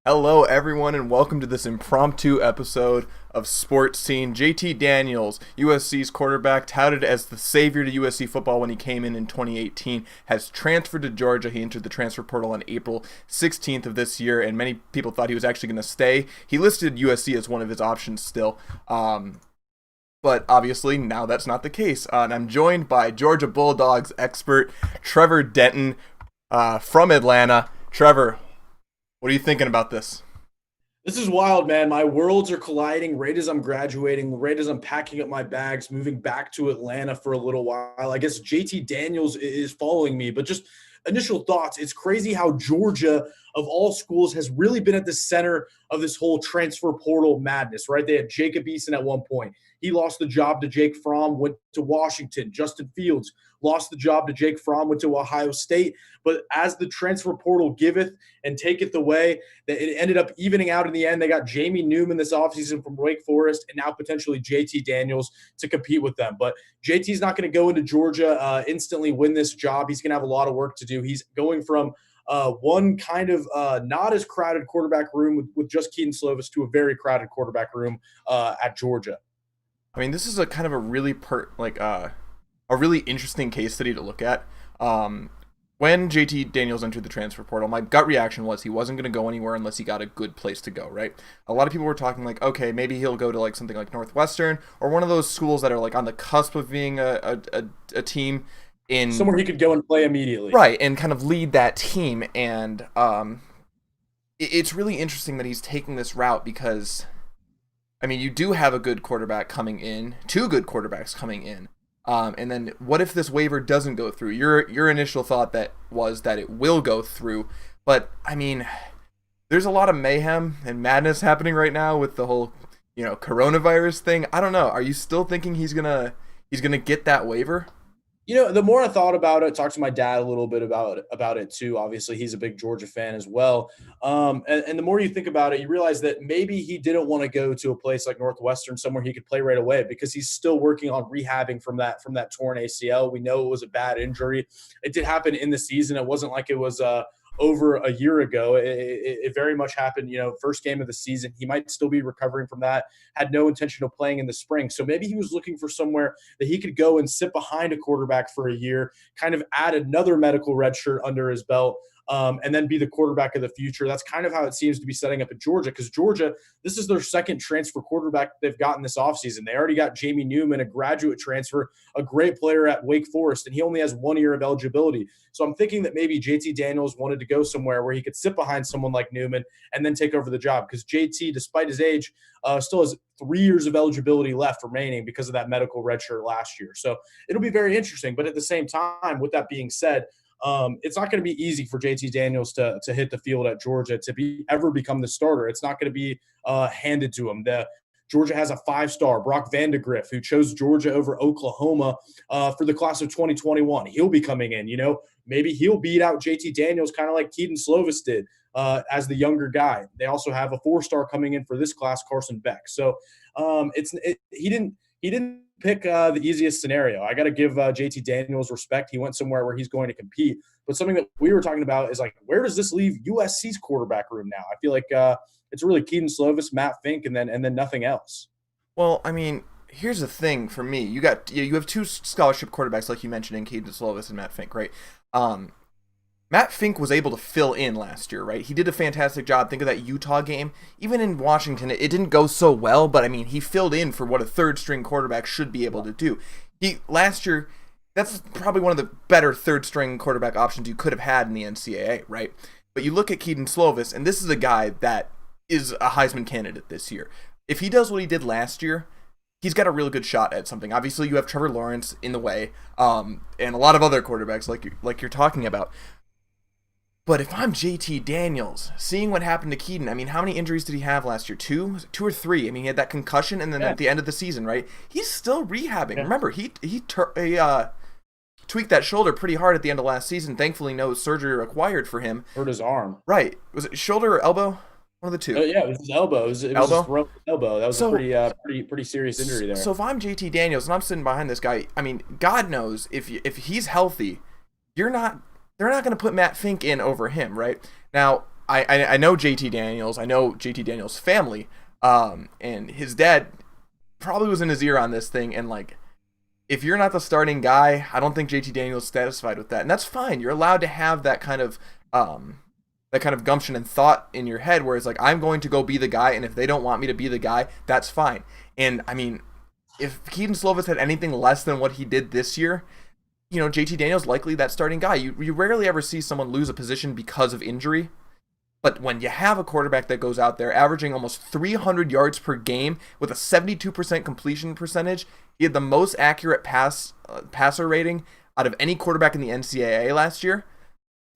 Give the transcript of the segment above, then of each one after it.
Hello, everyone, and welcome to this impromptu episode of Sports Scene. JT Daniels, USC's quarterback, touted as the savior to USC football when he came in 2018, has transferred to Georgia. He entered the transfer portal on April 16th of this year, and many people thought he was actually going to stay. He listed USC as one of his options still, but obviously now that's not the case. And I'm joined by Georgia Bulldogs expert Trevor Denton from Atlanta. Trevor, what are you thinking about this? This is wild, man. My worlds are colliding right as I'm graduating, right as I'm packing up my bags, moving back to Atlanta for a little while. I guess JT Daniels is following me, but just initial thoughts. It's crazy how Georgia, of all schools, has really been at the center of this whole transfer portal madness, right? They had Jacob Eason at one point. He lost the job to Jake Fromm, went to Washington. Justin Fields lost the job to Jake Fromm, went to Ohio State. But as the transfer portal giveth and taketh away, it ended up evening out in the end. They got Jamie Newman this offseason from Wake Forest and now potentially JT Daniels to compete with them. But JT's not going to go into Georgia, instantly win this job. He's going to have a lot of work to do. He's going from one kind of not as crowded quarterback room with just Keaton Slovis to a very crowded quarterback room at Georgia. I mean, this is a kind of a really a really interesting case study to look at. When JT Daniels entered the transfer portal, my gut reaction was he wasn't going to go anywhere unless he got a good place to go, right? A lot of people were talking like, okay, maybe he'll go to like something like Northwestern or one of those schools that are like on the cusp of being a team in somewhere he could go and play immediately. Right, and kind of lead that team. And it's really interesting that he's taking this route because, I mean, you do have a good quarterback coming in, two good quarterbacks coming in. And then what if this waiver doesn't go through? Your initial thought was that it will go through. But, I mean, there's a lot of mayhem and madness happening right now with the whole, coronavirus thing. I don't know. Are you still thinking he's gonna get that waiver? The more I thought about it, talked to my dad a little bit about it too. Obviously, he's a big Georgia fan as well. And the more you think about it, you realize that maybe he didn't want to go to a place like Northwestern, somewhere he could play right away, because he's still working on rehabbing from that torn ACL. We know it was a bad injury. It did happen in the season. It wasn't like it was over a year ago. It very much happened, first game of the season. He might still be recovering from that, had no intention of playing in the spring. So maybe he was looking for somewhere that he could go and sit behind a quarterback for a year, kind of add another medical red shirt under his belt, and then be the quarterback of the future. That's kind of how it seems to be setting up at Georgia, because Georgia, this is their second transfer quarterback they've gotten this offseason. They already got Jamie Newman, a graduate transfer, a great player at Wake Forest, and he only has 1 year of eligibility. So I'm thinking that maybe JT Daniels wanted to go somewhere where he could sit behind someone like Newman and then take over the job, because JT, despite his age, still has 3 years of eligibility left remaining because of that medical redshirt last year. So it'll be very interesting. But at the same time, with that being said, it's not going to be easy for JT Daniels to hit the field at Georgia, to ever become the starter. It's not going to be handed to him. Georgia has a 5-star, Brock Vandegrift, who chose Georgia over Oklahoma for the class of 2021. He'll be coming in. Maybe he'll beat out JT Daniels, kind of like Keaton Slovis did as the younger guy. They also have a 4-star coming in for this class, Carson Beck. So he didn't pick the easiest scenario. I got to give JT Daniels respect. He went somewhere where he's going to compete. But something that we were talking about is, like, where does this leave USC's quarterback room now? I feel like it's really Keaton Slovis, Matt Fink, and then nothing else. Well, I mean, here's the thing for me. You have two scholarship quarterbacks like you mentioned in Caden Slovis and Matt Fink, right? Matt Fink was able to fill in last year, right? He did a fantastic job. Think of that Utah game. Even in Washington, it didn't go so well, but I mean, he filled in for what a third string quarterback should be able to do. Last year, that's probably one of the better third string quarterback options you could have had in the NCAA, right? But you look at Keaton Slovis, and this is a guy that is a Heisman candidate this year. If he does what he did last year, he's got a real good shot at something. Obviously, you have Trevor Lawrence in the way, and a lot of other quarterbacks like you're talking about. But if I'm JT Daniels, seeing what happened to Keaton, I mean, how many injuries did he have last year? Two or three? I mean, he had that concussion, and then at the end of the season, right? He's still rehabbing. Yeah. Remember, he tweaked that shoulder pretty hard at the end of last season. Thankfully, no surgery required for him. Hurt his arm. Right. Was it shoulder or elbow? One of the two. Yeah, it was his elbow. It was his elbow. That was a pretty serious injury there. So if I'm JT Daniels and I'm sitting behind this guy, I mean, God knows if he's healthy, they're not going to put Matt Fink in over him, right? Now, I know JT Daniels. I know JT Daniels' family, and his dad probably was in his ear on this thing, and like, if you're not the starting guy, I don't think JT Daniels is satisfied with that, and that's fine. You're allowed to have that kind of gumption and thought in your head where it's like, I'm going to go be the guy, and if they don't want me to be the guy, that's fine. And I mean, if Keaton Slovis had anything less than what he did this year, you know, JT Daniels likely that starting guy. You rarely ever see someone lose a position because of injury. But when you have a quarterback that goes out there averaging almost 300 yards per game with a 72% completion percentage, he had the most accurate passer rating out of any quarterback in the NCAA last year.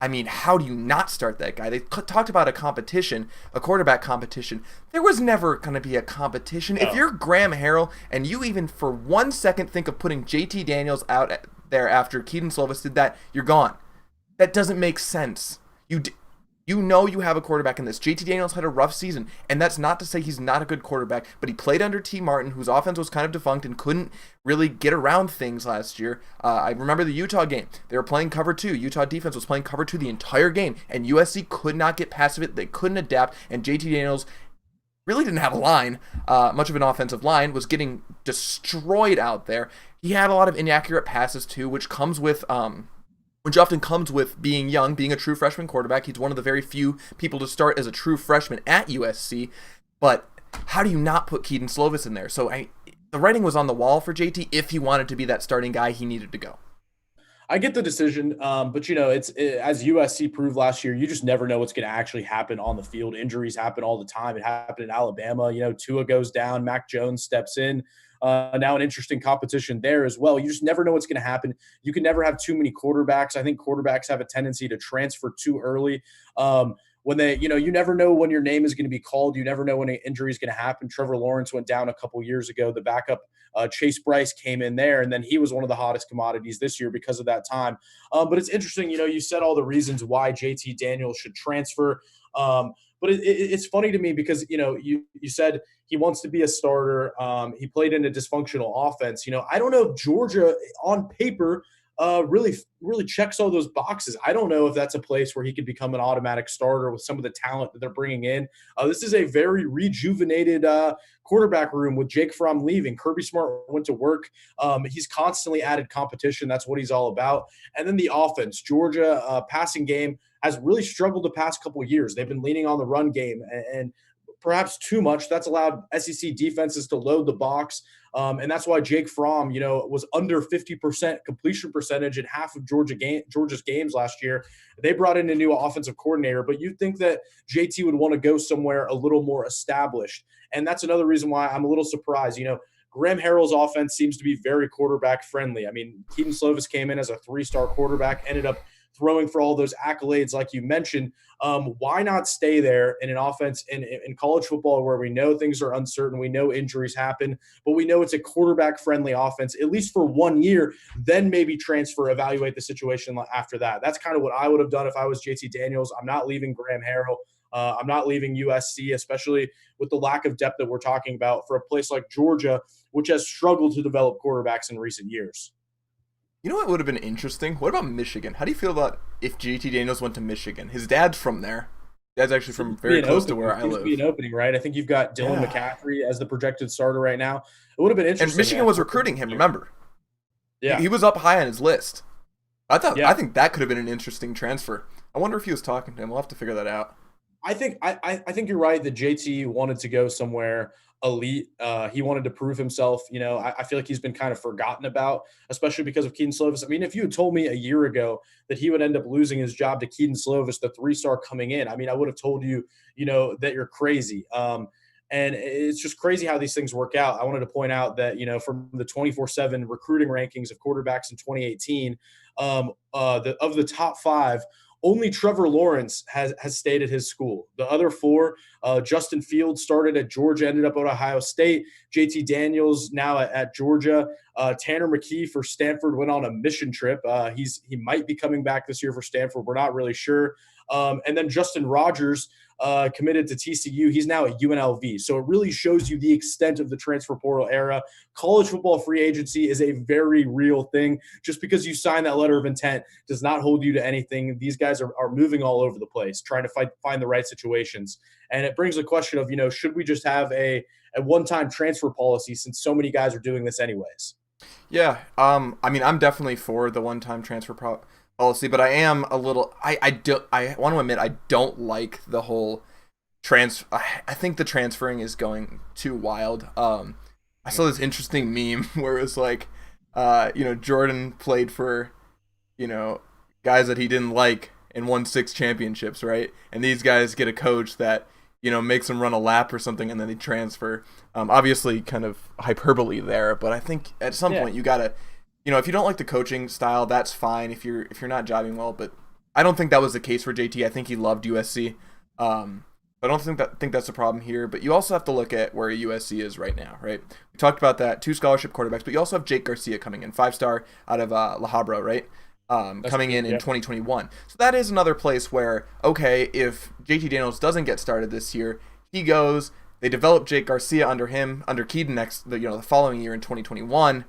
I mean, how do you not start that guy? They talked about a competition, a quarterback competition. There was never going to be a competition. No. If you're Graham Harrell and you even for 1 second think of putting JT Daniels out there after Keaton Slovis did that, you're gone. That doesn't make sense. You know you have a quarterback in this. JT Daniels had a rough season, and that's not to say he's not a good quarterback, but he played under T. Martin, whose offense was kind of defunct and couldn't really get around things last year. I remember the Utah game. They were playing cover 2. Utah defense was playing cover 2 the entire game, and USC could not get past it. They couldn't adapt, and JT Daniels really didn't have a line, much of an offensive line, was getting destroyed out there. He had a lot of inaccurate passes, too, which often comes with being young, being a true freshman quarterback. He's one of the very few people to start as a true freshman at USC. But how do you not put Keaton Slovis in there? So the writing was on the wall for JT. If he wanted to be that starting guy, he needed to go. I get the decision, but as USC proved last year, you just never know what's going to actually happen on the field. Injuries happen all the time. It happened in Alabama. Tua goes down, Mac Jones steps in. Now an interesting competition there as well. You just never know what's going to happen. You can never have too many quarterbacks. I think quarterbacks have a tendency to transfer too early. When you never know when your name is going to be called. You never know when an injury is going to happen. Trevor Lawrence went down a couple years ago. The backup Chase Bryce came in there, and then he was one of the hottest commodities this year because of that time. But it's interesting, you said all the reasons why JT Daniels should transfer. But it's funny to me because, you said he wants to be a starter. He played in a dysfunctional offense. I don't know if Georgia on paper really checks all those boxes. I don't know if that's a place where he could become an automatic starter with some of the talent that they're bringing in. This is a very rejuvenated quarterback room with Jake Fromm leaving. Kirby Smart went to work. He's constantly added competition. That's what he's all about. And then the offense, Georgia passing game has really struggled the past couple of years. They've been leaning on the run game and perhaps too much. That's allowed SEC defenses to load the box. And that's why Jake Fromm, was under 50% completion percentage in half of Georgia's games last year. They brought in a new offensive coordinator, but you'd think that JT would want to go somewhere a little more established. And that's another reason why I'm a little surprised. Graham Harrell's offense seems to be very quarterback friendly. I mean, Keaton Slovis came in as a 3-star quarterback, ended up throwing for all those accolades like you mentioned. Why not stay there in an offense in college football where we know things are uncertain, we know injuries happen, but we know it's a quarterback-friendly offense, at least for 1 year, then maybe transfer, evaluate the situation after that. That's kind of what I would have done if I was JT Daniels. I'm not leaving Graham Harrell. I'm not leaving USC, especially with the lack of depth that we're talking about for a place like Georgia, which has struggled to develop quarterbacks in recent years. You know what would have been interesting? What about Michigan? How do you feel about if JT Daniels went to Michigan? His dad's from there. Guy's actually from very close to where I Seems to be live. an opening, right? I think you've got Dylan Yeah. McCaffrey as the projected starter right now. It would have been And interesting, Michigan man. was recruiting him, remember? Yeah, He was up high on his list. I yeah. think that could have been an interesting transfer. I wonder if he was talking to him. We'll have to figure that out. I think you're right that JT wanted to go somewhere elite. He wanted to prove himself. I feel like he's been kind of forgotten about, especially because of Keaton Slovis. I mean, if you had told me a year ago that he would end up losing his job to Keaton Slovis, the 3-star coming in, I mean, I would have told you, that you're crazy. And it's just crazy how these things work out. I wanted to point out that, from the 24/7 recruiting rankings of quarterbacks in 2018, of the top 5, only Trevor Lawrence has stayed at his school. The other 4, Justin Fields started at Georgia, ended up at Ohio State. JT Daniels now at Georgia. Tanner McKee for Stanford went on a mission trip. He might be coming back this year for Stanford. We're not really sure. And then Justin Rogers committed to TCU. He's now at UNLV. So it really shows you the extent of the transfer portal era. College football free agency is a very real thing. Just because you sign that letter of intent does not hold you to anything. These guys are moving all over the place, trying to find the right situations. And it brings the question of, should we just have a one-time transfer policy since so many guys are doing this anyways? Yeah. I mean, I'm definitely for the one-time transfer policy, but I am a little. I want to admit I don't like the whole I think the transferring is going too wild. I saw this interesting meme where it was like, Jordan played for, guys that he didn't like and won 6 championships, right? And these guys get a coach that, makes them run a lap or something, and then they transfer. Obviously, kind of hyperbole there, but I think at some point you gotta, if you don't like the coaching style, that's fine. If you're not jiving well, but I don't think that was the case for JT. I think he loved USC. I don't think that's a problem here, but you also have to look at where USC is right now, right? We talked about that, 2 scholarship quarterbacks, but you also have Jake Garcia coming in, 5-star out of La Habra, right? Coming in 2021. So that is another place where, okay, if JT Daniels doesn't get started this year, he goes, they develop Jake Garcia under Keaton the following year in 2021.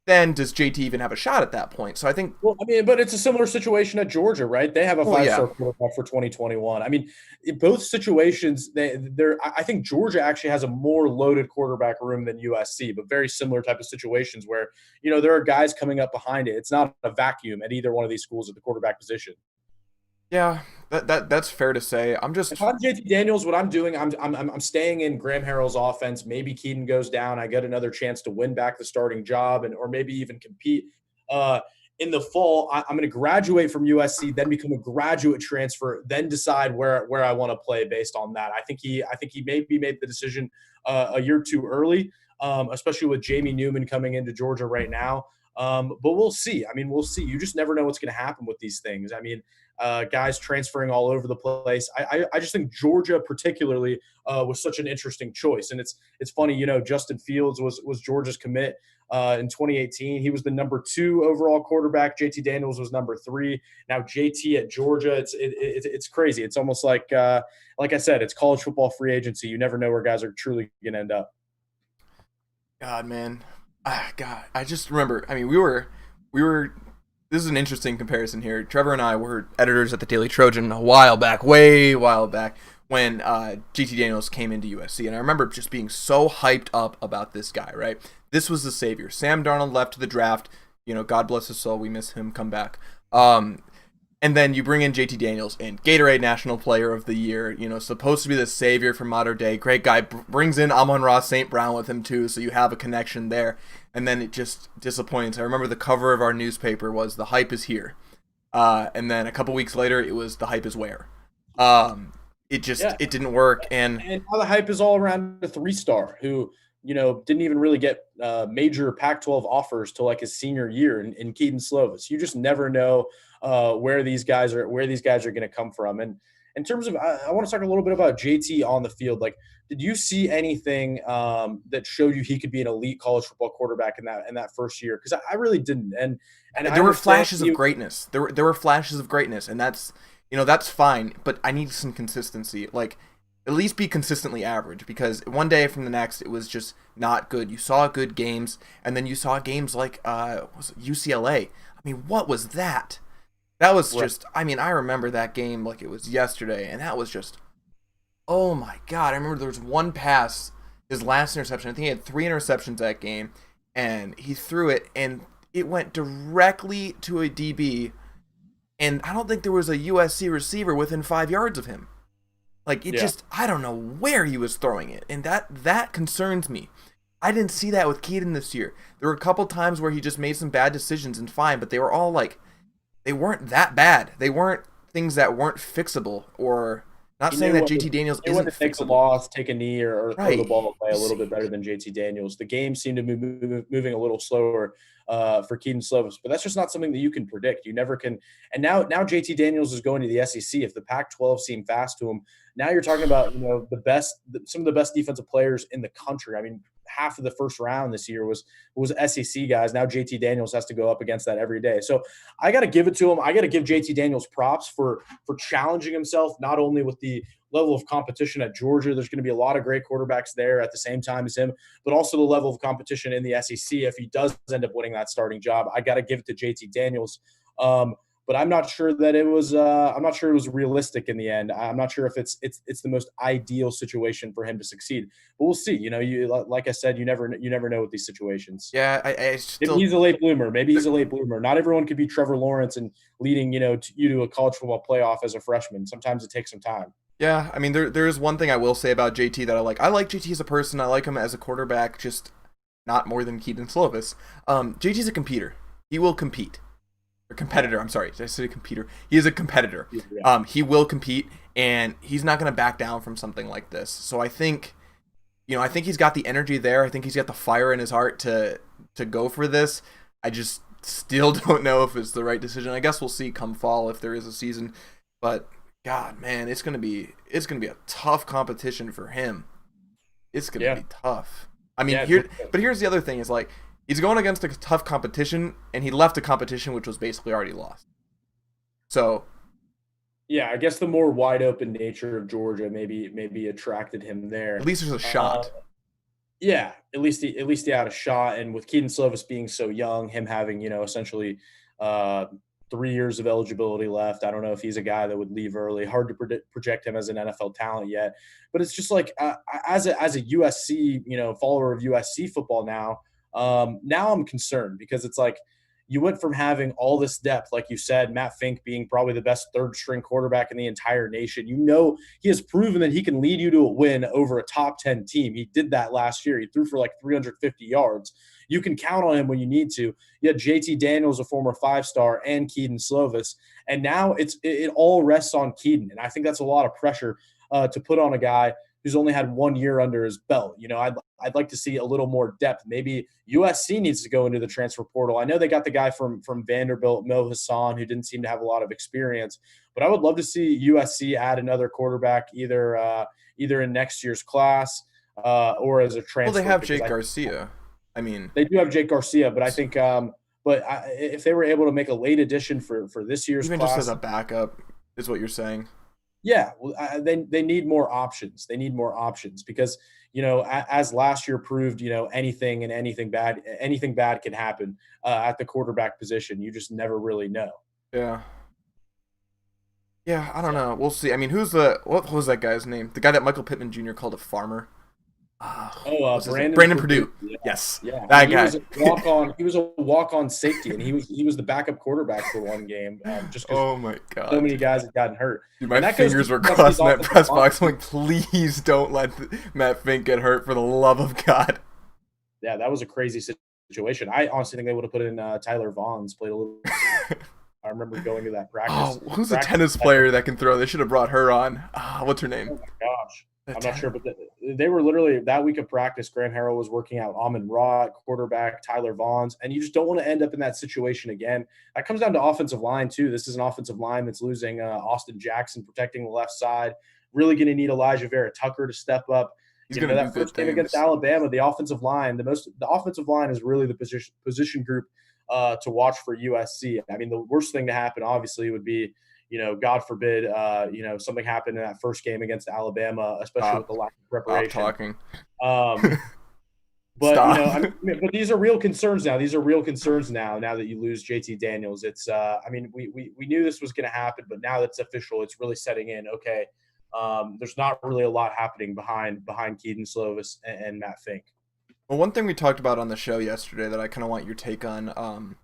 Then does JT even have a shot at that point? So I think. Well, I mean, but it's a similar situation at Georgia, right? They have a 5-star quarterback for 2021. I mean, in both situations, I think Georgia actually has a more loaded quarterback room than USC, but very similar type of situations where, there are guys coming up behind it. It's not a vacuum at either one of these schools at the quarterback position. Yeah, that's fair to say. If I'm JT Daniels, what I'm doing, I'm staying in Graham Harrell's offense. Maybe Keaton goes down, I get another chance to win back the starting job, or maybe even compete in the fall. I'm going to graduate from USC, then become a graduate transfer, then decide where I want to play based on that. I think he maybe made the decision a year too early, especially with Jamie Newman coming into Georgia right now. But we'll see. I mean, we'll see. You just never know what's going to happen with these things. I mean, guys transferring all over the place. I just think Georgia particularly was such an interesting choice. And it's funny, Justin Fields was Georgia's commit in 2018. He was the number 2 overall quarterback. JT Daniels was number 3. Now JT at Georgia, it's crazy. It's almost like I said, it's college football free agency. You never know where guys are truly going to end up. God, man. God, I just remember. I mean, we were. This is an interesting comparison here. Trevor and I were editors at the Daily Trojan way while back, when JT Daniels came into USC, and I remember just being so hyped up about this guy. Right, this was the savior. Sam Darnold left to the draft. God bless his soul. We miss him. Come back. And then you bring in JT Daniels, and Gatorade National Player of the Year, supposed to be the savior for modern day. Great guy. Brings in Amon-Ra St. Brown with him, too, so you have a connection there. And then it just disappoints. I remember the cover of our newspaper was "The hype is here." And then a couple weeks later, it was "The hype is where." It didn't work. And now the hype is all around a 3-star who, didn't even really get major Pac-12 offers till like his senior year in Keaton Slovis. You just never know where these guys are going to come from. And in terms of, I want to talk a little bit about JT on the field. Like, did you see anything that showed you he could be an elite college football quarterback in that first year? Because I really didn't. And there were flashes of greatness. There were flashes of greatness, and that's fine. But I need some consistency. Like, at least be consistently average, because one day from the next it was just not good. You saw good games, and then you saw games like UCLA. I mean, what was that? That was Right. just, I mean, I remember that game like it was yesterday, and that was just, oh my God. I remember there was one pass, his last interception. I think he had 3 interceptions that game, and he threw it, and it went directly to a DB, and I don't think there was a USC receiver within 5 yards of him. Like it Yeah. just, I don't know where he was throwing it, and that concerns me. I didn't see that with Keaton this year. There were a couple times where he just made some bad decisions and fine, but they were all like they weren't that bad. They weren't things that weren't fixable, or not He saying knew that when JT Daniels when isn't to take a fixable. loss, take a knee, or throw the Right. ball away a little bit See. better than JT Daniels. The game seemed to be moving a little slower for Keaton Slovis, but that's just not something that you can predict. You never can. And now JT Daniels is going to the SEC. If the Pac-12 seemed fast to him, now you're talking about some of the best defensive players in the country. I mean, half of the first round this year was SEC guys. Now JT Daniels has to go up against that every day. So I got to give it to him. I got to give JT Daniels props for challenging himself, not only with the level of competition at Georgia. There's going to be a lot of great quarterbacks there at the same time as him, but also the level of competition in the SEC. If he does end up winning that starting job, I got to give it to JT Daniels. But I'm not sure that it was. I'm not sure it was realistic in the end. I'm not sure if it's the most ideal situation for him to succeed. But we'll see. You like I said, you never know with these situations. Yeah, I Maybe still he's a late bloomer. Maybe he's a late bloomer. Not everyone could be Trevor Lawrence and leading you to a college football playoff as a freshman. Sometimes it takes some time. yeah. I mean, there is one thing I will say about JT that I like. I like JT as a person. I like him as a quarterback. Just not more than Keaton Slovis. JT's a competitor. He will compete. Or competitor. I'm sorry. Did I say a computer? He is a competitor. Yeah. He will compete, and he's not going to back down from something like this. So I think, I think he's got the energy there. I think he's got the fire in his heart to go for this. I just still don't know if it's the right decision. I guess we'll see come fall if there is a season. But God, man, it's gonna be a tough competition for him. It's gonna Yeah. be tough. I mean, Yeah. but here's the other thing: is like he's going against a tough competition, and he left a competition which was basically already lost. So Yeah, I guess the more wide open nature of Georgia maybe attracted him at there. least there's a Uh, shot. yeah, at least he had a shot, and with Keaton Slovis being so young, him having essentially uh, 3 years of eligibility left. I don't know if he's a guy that would leave early. Hard to project him as an NFL talent yet, but it's just like as a USC follower of USC football now. Now I'm concerned because it's like you went from having all this depth, like you said, Matt Fink being probably the best third string quarterback in the entire nation. He has proven that he can lead you to a win over a top 10 team. He did that last year. He threw for like 350 yards. You can count on him when you need to. You had JT Daniels, a former 5-star, and Keaton Slovis. And now it all rests on Keaton. And I think that's a lot of pressure to put on a guy who's only had 1 year under his belt. I'd like to see a little more depth. Maybe USC needs to go into the transfer portal. I know they got the guy from Vanderbilt, Mo Hassan, who didn't seem to have a lot of experience, but I would love to see USC add another quarterback either in next year's class or as a Well, they transfer. have Because Jake Garcia. I mean, they do have Jake Garcia, but I think if they were able to make a late addition for this year's even just as class, a backup, is what you're saying. yeah, well, they need more options. They need more options because as last year proved, anything bad can happen at the quarterback position. You just never really know. Yeah. Yeah, I don't So know. We'll see. I mean, what was that guy's name? The guy that Michael Pittman Jr. called a farmer. What's his name? Brandon Brandon Purdue. Purdue. Yeah, Yes, yeah. I that mean, he guy. was a walk on. He was a walk on safety, and he was the backup quarterback for one game, just because Oh my so god, many dude. guys had gotten hurt. Dude, my And that goes to fingers were USC's crossing that offensive press line. box. I'm like, please don't let Matt Fink get hurt for the love of God. Yeah, that was a crazy situation. I honestly think they would have put in Tyler Vaughn's played a little. I remember going to that Oh, practice. who's a tennis player that can throw? They should have brought her on. What's her Oh name? my gosh. The I'm not ten- sure, but they were literally that week of practice. Graham Harrell was working out Amon Ra at quarterback, Tyler Vaughn's, and you just don't want to end up in that situation again. That comes down to offensive line, too. This is an offensive line that's losing Austin Jackson protecting the left side. Really going to need Elijah Vera Tucker to step up. He's gonna do That good first game against things. Alabama, the offensive line, the offensive line is really the position group to watch for USC. I mean, the worst thing to happen, obviously, would be God forbid, something happened in that first game against Alabama, especially with Stop. the lack of Stop preparation. talking. Um, But Stop. I mean, but these are real concerns now. These are real concerns now. Now that you lose JT Daniels, it's I mean, we knew this was going to happen, but now that it's official, it's really setting in. Okay, there's not really a lot happening behind Keaton Slovis and Matt Fink. Well, one thing we talked about on the show yesterday that I kind of want your take on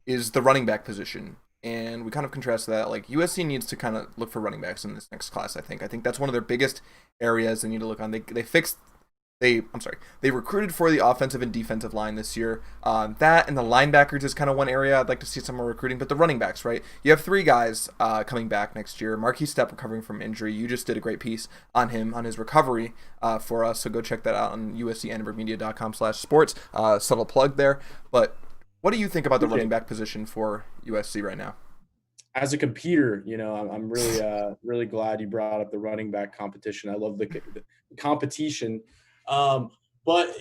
is the running back position. And we kind of contrast that. Like USC needs to kind of look for running backs in this next class. I think that's one of their biggest areas they need to look on. They recruited for the offensive and defensive line this year. That and the linebackers is kind of one area I'd like to see some more recruiting. But the running backs, right? You have three guys coming back next year. Marquise Stepp recovering from injury. You just did a great piece on him, on his recovery for us. So go check that out on uscannenbergmedia.com/sports. Subtle plug there. But what do you think about the running back position for USC right now? As a competer, I'm really glad you brought up the running back competition. I love the competition. But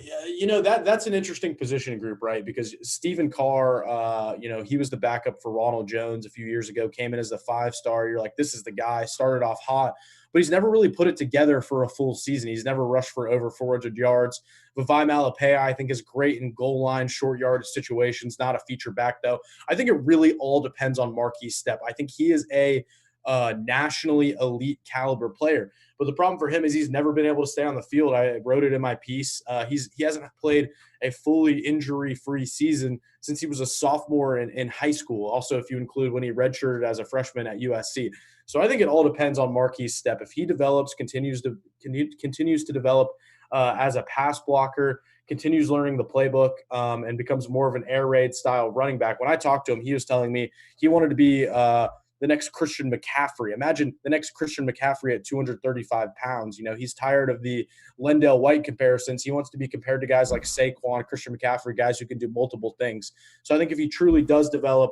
that's an interesting position group, right? Because Stephen Carr, he was the backup for Ronald Jones a few years ago, came in as a 5-star. You're like, this is the guy, started off hot, but he's never really put it together for a full season. He's never rushed for over 400 yards. Vavai Malapaya, I think, is great in goal line, short yardage situations, not a feature back, though. I think it really all depends on Marquise Stepp. I think he is a nationally elite caliber player. But the problem for him is he's never been able to stay on the field. I wrote it in my piece. He hasn't played a fully injury-free season since he was a sophomore in high school. Also, if you include when he redshirted as a freshman at USC. So I think it all depends on Marquise Stepp. If he continues to develop as a pass blocker, continues learning the playbook, and becomes more of an air raid style running back. When I talked to him, he was telling me he wanted to be the next Christian McCaffrey. Imagine the next Christian McCaffrey at 235 pounds. He's tired of the Lendell White comparisons. He wants to be compared to guys like Saquon, Christian McCaffrey, guys who can do multiple things. So I think if he truly does develop,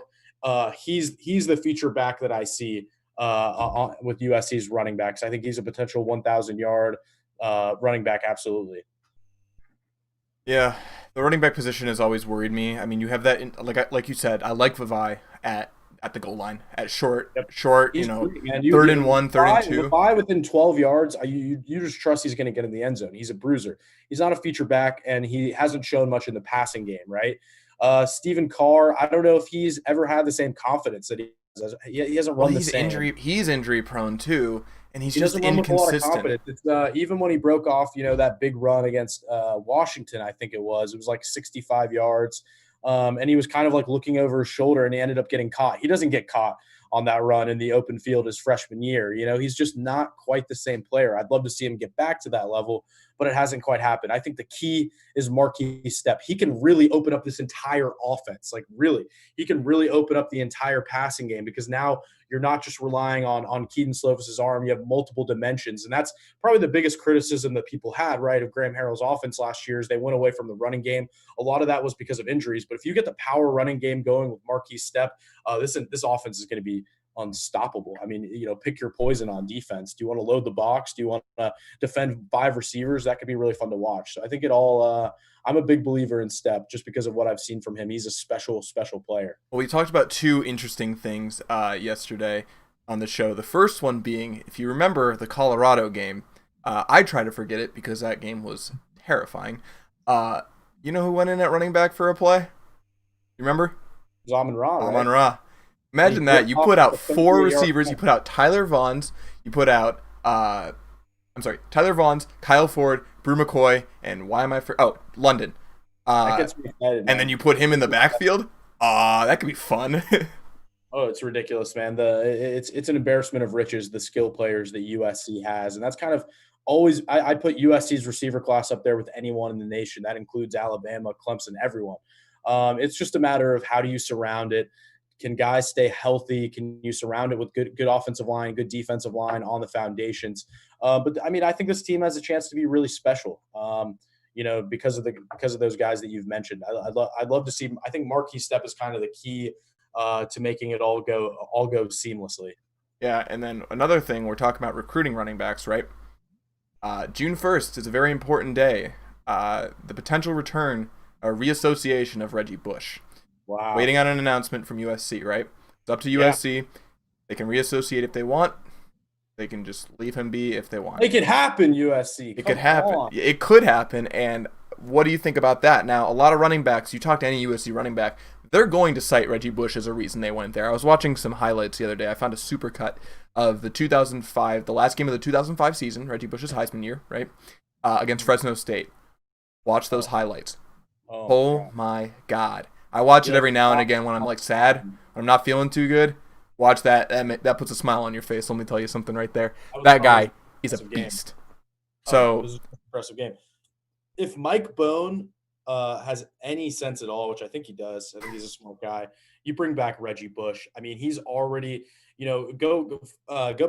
he's the feature back that I see with USC's running backs. I think he's a potential 1,000-yard running back, absolutely. Yeah, the running back position has always worried me. I mean, you have that, like you said, I like Vavai at the goal line, at short, He's great, man. third and 1, third and 2. Vavai within 12 yards, you just trust he's going to get in the end zone. He's a bruiser. He's not a feature back, and he hasn't shown much in the passing game, right? Stephen Carr, I don't know if he's ever had the same confidence that he has. He hasn't run the same. He's injury prone too, and he's He just doesn't run with a lot of inconsistent. confidence. It's, even when he broke off, that big run against Washington, I think it was like 65 yards. And he was kind of like looking over his shoulder, and he ended up getting caught. He doesn't get caught on that run in the open field his freshman year. He's just not quite the same player. I'd love to see him get back to that level, but it hasn't quite happened. I think the key is Marquise Stepp. He can really open up this entire offense. Like, really, he can really open up the entire passing game, because now you're not just relying on Keaton Slovis's arm. You have multiple dimensions, and that's probably the biggest criticism that people had, right, of Graham Harrell's offense last year is they went away from the running game. A lot of that was because of injuries, but if you get the power running game going with Marquise Stepp, this offense is going to be unstoppable. I mean, pick your poison on defense. Do you want to load the box? Do you want to defend 5 receivers? That could be really fun to watch. So I think I'm a big believer in Stepp just because of what I've seen from him. He's a special, special player. Well, we talked about 2 interesting things yesterday on the show. The first one being, if you remember the Colorado game, I try to forget it because that game was terrifying. You know who went in at running back for a play? You remember? Amon-Ra, right? Amon-Ra. Imagine that. You put out 4 receivers. You put out Tyler Vaughns. You put out, Tyler Vaughns, Kyle Ford, Brew McCoy, and London. That gets me excited, man. And then you put him in the backfield. That could be fun. Oh, it's ridiculous, man. It's an embarrassment of riches, the skill players that USC has. And that's kind of always, I put USC's receiver class up there with anyone in the nation. That includes Alabama, Clemson, everyone. It's just a matter of how do you surround it. Can guys stay healthy? Can you surround it with good offensive line, good defensive line on the foundations? But I mean, I think this team has a chance to be really special. Because of those guys that you've mentioned. I'd love to see. I think Marquise Stepp is kind of the key to making it all go seamlessly. Yeah, and then another thing, we're talking about recruiting running backs, right? June 1st is a very important day. The potential return or reassociation of Reggie Bush. Wow. Waiting on an announcement from USC, right? It's up to USC. Yeah. They can reassociate if they want. They can just leave him be if they want. It could happen, USC. It could happen. It could happen. And what do you think about that? Now, a lot of running backs, you talk to any USC running back, they're going to cite Reggie Bush as a reason they went there. I was watching some highlights the other day. I found a supercut of the last game of the 2005 season, Reggie Bush's Heisman year, right, against Fresno State. Watch those highlights. Oh my God. I watch it every now and again when I'm like sad, when I'm not feeling too good. Watch that. That puts a smile on your face. Let me tell you something right there. That guy is a beast. So it was an impressive game. If Mike Bone has any sense at all, which I think he does, I think he's a smart guy. You bring back Reggie Bush. I mean, he's already, go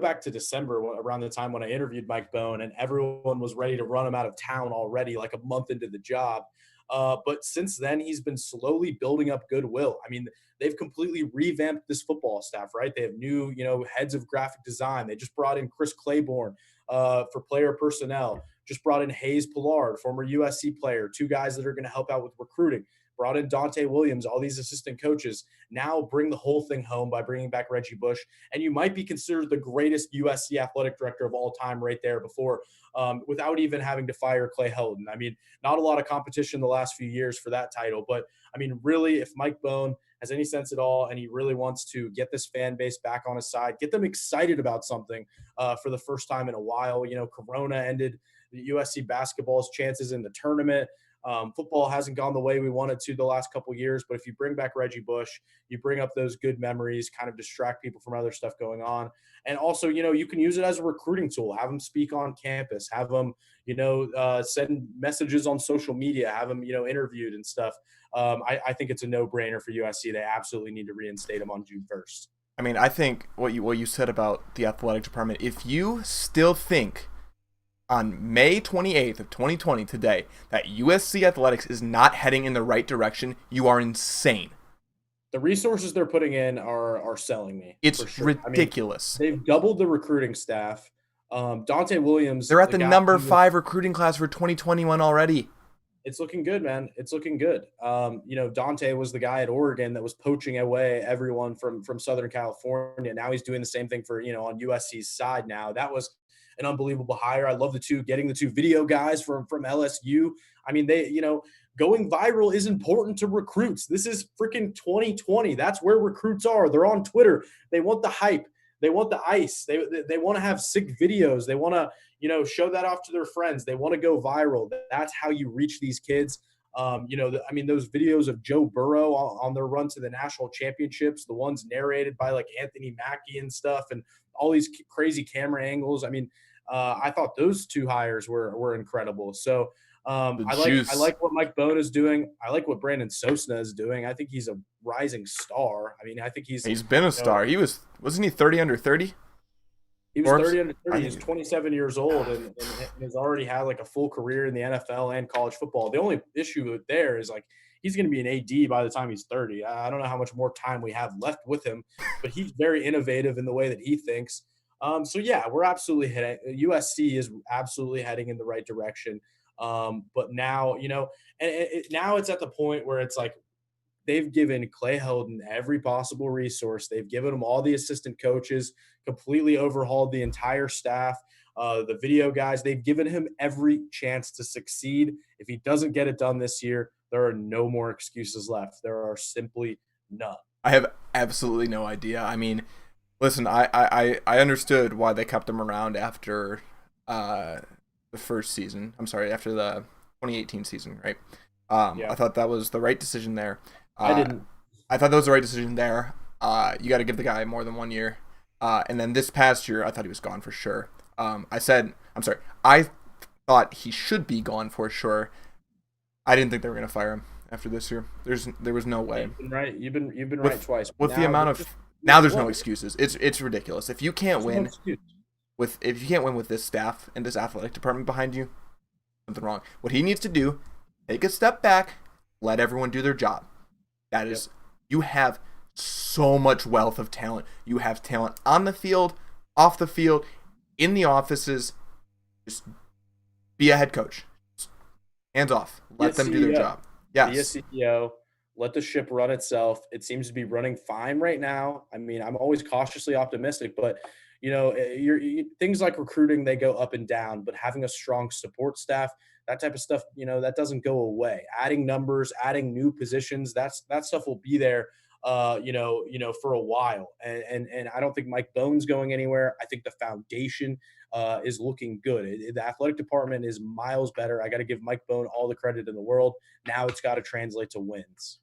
back to December around the time when I interviewed Mike Bone, and everyone was ready to run him out of town already, like a month into the job. But since then, he's been slowly building up goodwill. I mean, they've completely revamped this football staff, right? They have new, heads of graphic design. They just brought in Chris Claiborne for player personnel. Just brought in Hayes Pillard, former USC player, two guys that are going to help out with recruiting. Brought in Dante Williams, all these assistant coaches. Now bring the whole thing home by bringing back Reggie Bush. And you might be considered the greatest USC athletic director of all time right there before, without even having to fire Clay Helton. I mean, not a lot of competition the last few years for that title. But, I mean, really, if Mike Bone has any sense at all and he really wants to get this fan base back on his side, get them excited about something for the first time in a while. Corona ended the USC basketball's chances in the tournament. Football hasn't gone the way we wanted to the last couple of years, but if you bring back Reggie Bush, you bring up those good memories, kind of distract people from other stuff going on. And also, you can use it as a recruiting tool. Have them speak on campus, have them, send messages on social media, have them, interviewed and stuff. I think it's a no-brainer for USC. They absolutely need to reinstate him on June 1st. I mean, I think what you said about the athletic department, if you still think on May 28th of 2020 today that USC athletics is not heading in the right direction, you are insane. The resources they're putting in are selling me. It's ridiculous. I mean, they've doubled the recruiting staff. Dante Williams. They're at the number 5 recruiting class for 2021 already. It's looking good, man. It's looking good. Dante was the guy at Oregon that was poaching away everyone from Southern California. Now he's doing the same thing for, on USC's side now. That was an unbelievable hire. I love getting the two video guys from LSU. I mean, going viral is important to recruits. This is freaking 2020. That's where recruits are. They're on Twitter. They want the hype. They want the ice. They want to have sick videos. They want to, show that off to their friends. They want to go viral. That's how you reach these kids. Those videos of Joe Burrow on their run to the national championships, the ones narrated by like Anthony Mackie and stuff, and all these crazy camera angles. I mean, I thought those two hires were incredible. So I like what Mike Bone is doing. I like what Brandon Sosna is doing. I think he's a rising star. I mean, I think he's been a star. Wasn't he 30 under 30? He was 30 under 30. He's 27 years old and has already had like a full career in the NFL and college football. The only issue there is like he's going to be an AD by the time he's 30. I don't know how much more time we have left with him, but he's very innovative in the way that he thinks. We're absolutely heading. USC is absolutely heading in the right direction. But now, now it's at the point where it's like they've given Clay Helton every possible resource. They've given him all the assistant coaches, completely overhauled the entire staff, the video guys. They've given him every chance to succeed. If he doesn't get it done this year, there are no more excuses left. There are simply none. I have absolutely no idea. I mean, listen, I understood why they kept him around after the first season. I'm sorry, after the 2018 season, right? I thought that was the right decision there. I didn't. I thought that was the right decision there. You got to give the guy more than 1 year. And then this past year, I thought he was gone for sure. I thought he should be gone for sure. I didn't think they were going to fire him after this year. There was no way. You've been right. You've been right twice. With the amount of now, there's no excuses. It's ridiculous. If you can't win with this staff and this athletic department behind you, something wrong. What he needs to do, take a step back, let everyone do their job. That is, you have so much wealth of talent. You have talent on the field, off the field, in the offices. Just be a head coach. Hands off. Let them do their job. Yes. Be a CEO. Let the ship run itself. It seems to be running fine right now. I mean, I'm always cautiously optimistic, but things like recruiting, they go up and down. But having a strong support staff, that type of stuff, that doesn't go away. Adding numbers, adding new positions, that stuff will be there, for a while. And I don't think Mike Bone's going anywhere. I think the foundation is looking good. The athletic department is miles better. I got to give Mike Bone all the credit in the world. Now it's got to translate to wins.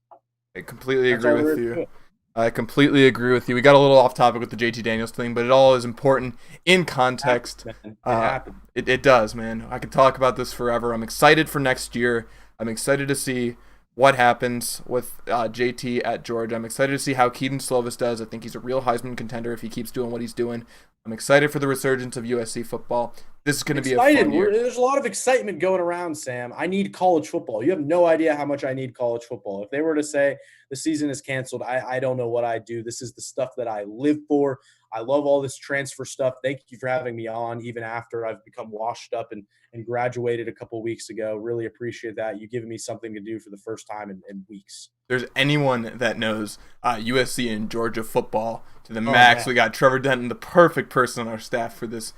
I completely That's agree all there with is you. to it. I completely agree with you. We got a little off topic with the JT Daniels thing, but it all is important in context. It happened. It does, man. I could talk about this forever. I'm excited for next year. I'm excited to see what happens with JT at Georgia. I'm excited to see how Keaton Slovis does. I think he's a real Heisman contender if he keeps doing what he's doing. I'm excited for the resurgence of USC football. This is going to be a fun year. There's a lot of excitement going around, Sam. I need college football. You have no idea how much I need college football. If they were to say the season is canceled, I don't know what I'd do. This is the stuff that I live for. I love all this transfer stuff. Thank you for having me on, even after I've become washed up and graduated a couple weeks ago. Really appreciate that. You giving me something to do for the first time in weeks. There's anyone that knows USC and Georgia football to the max. Man. We got Trevor Denton, the perfect person on our staff for this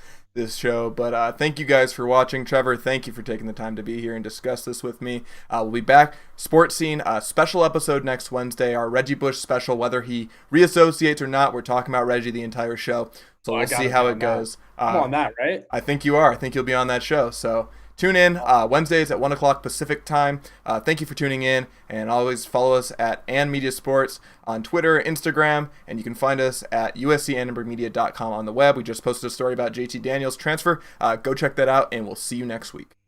show. But thank you guys for watching. Trevor, thank you for taking the time to be here and discuss this with me. We'll be back. Sports Scene, special episode next Wednesday, our Reggie Bush special. Whether he reassociates or not, we're talking about Reggie the entire show. So we'll see how it goes. I'm on that, right? I think you are. I think you'll be on that show. So tune in Wednesdays at 1 o'clock Pacific time. Thank you for tuning in. And always follow us at And Media Sports on Twitter, Instagram, and you can find us at uscannonburgmedia.com on the web. We just posted a story about JT Daniels' transfer. Go check that out, and we'll see you next week.